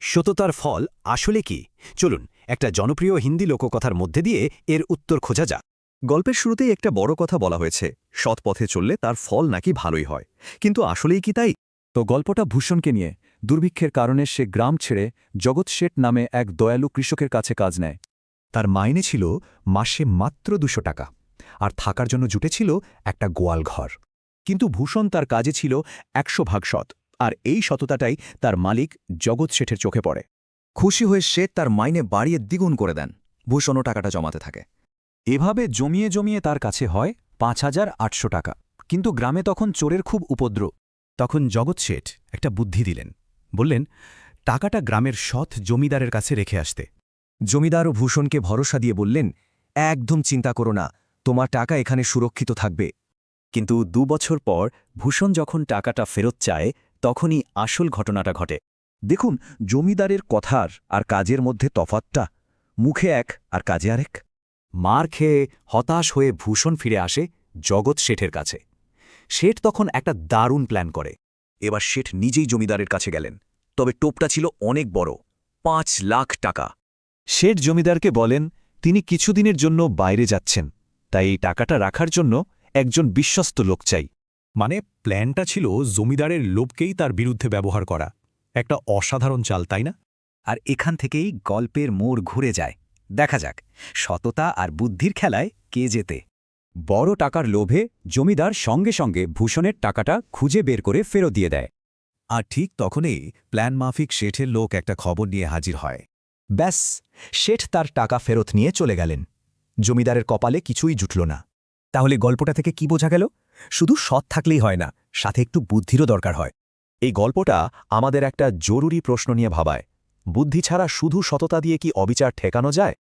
সততার ফল আসলে কি? চলুন একটা জনপ্রিয় হিন্দি লোককথার মধ্যে দিয়ে এর উত্তর খোঁজা যাক। গল্পের শুরুতেই একটা বড় কথা বলা হয়েছে, সৎ পথে চললে তার ফল নাকি ভালোই হয়। কিন্তু আসলেই কি তাই? তো গল্পটা ভূষণকে নিয়ে। দুর্ভিক্ষের কারণে সে গ্রাম ছেড়ে জগৎ শেঠ নামে এক দয়ালু কৃষকের কাছে কাজ নেয়। তার মাইনে ছিল মাসে মাত্র ২০০ টাকা, আর থাকার জন্য জুটেছিল একটা গোয়াল ঘর। কিন্তু ভূষণ তার কাজে ছিল ১০০ ভাগ সৎ, আর এই সততাটাই তার মালিক জগৎ শেঠের চোখে পড়ে। খুশি হয়ে শেঠ তার মাইনে বাড়িয়ে দ্বিগুণ করে দেন। ভূষণও টাকাটা জমাতে থাকে। এভাবে জমিয়ে জমিয়ে তার কাছে হয় ৫,৮০০ টাকা। কিন্তু গ্রামে তখন চোরের খুব উপদ্রব। তখন জগৎ শেঠ একটা বুদ্ধি দিলেন। বললেন, টাকাটা গ্রামের সৎ জমিদারের কাছে রেখে আসতে। জমিদারও ভূষণকে ভরসা দিয়ে বললেন, একদম চিন্তা করো না, তোমার টাকা এখানে সুরক্ষিত থাকবে। কিন্তু ২ বছর পর ভূষণ যখন টাকাটা ফেরত চায়, তখনই আসল ঘটনাটা ঘটে। দেখুন, জমিদারের কথার আর কাজের মধ্যে তফাৎটা, মুখে এক আর কাজে আরেক। মার খেয়ে হতাশ হয়ে ভূষণ ফিরে আসে জগৎ শেঠের কাছে। শেঠ তখন একটা দারুণ প্ল্যান করে। এবার শেঠ নিজেই জমিদারের কাছে গেলেন। তবে টোপটা ছিল অনেক বড়, ৫,০০,০০০ টাকা। শেঠ জমিদারকে বলেন তিনি কিছুদিনের জন্য বাইরে যাচ্ছেন, তাই এই টাকাটা রাখার জন্য একজন বিশ্বস্ত লোক চাই। মানে প্ল্যানটা ছিল জমিদারের লোভকেই তার বিরুদ্ধে ব্যবহার করা। একটা অসাধারণ চাল, তাই না? আর এখান থেকেই গল্পের মোড় ঘুরে যায়। দেখা যাক সততা আর বুদ্ধির খেলায় কে জেতে। বড় টাকার লোভে জমিদার সঙ্গে সঙ্গে ভূষণের টাকাটা খুঁজে বের করে ফেরত দিয়ে দেয়। আর ঠিক তখনই প্ল্যান মাফিক শেঠের লোক একটা খবর নিয়ে হাজির হয়। ব্যাস, শেঠ তার টাকা ফেরত নিয়ে চলে গেলেন। জমিদারের কপালে কিছুই জুটল না। তাহলে গল্পটা থেকে কি বোঝা গেল? শুধু সৎ থাকলেই হয় না, সাথে একটু বুদ্ধিরও দরকার হয়। এই গল্পটা আমাদের একটা জরুরি প্রশ্ন নিয়ে ভাবায়। বুদ্ধি ছাড়া শুধু সততা দিয়ে কি অবিচার ঠেকানো যায়?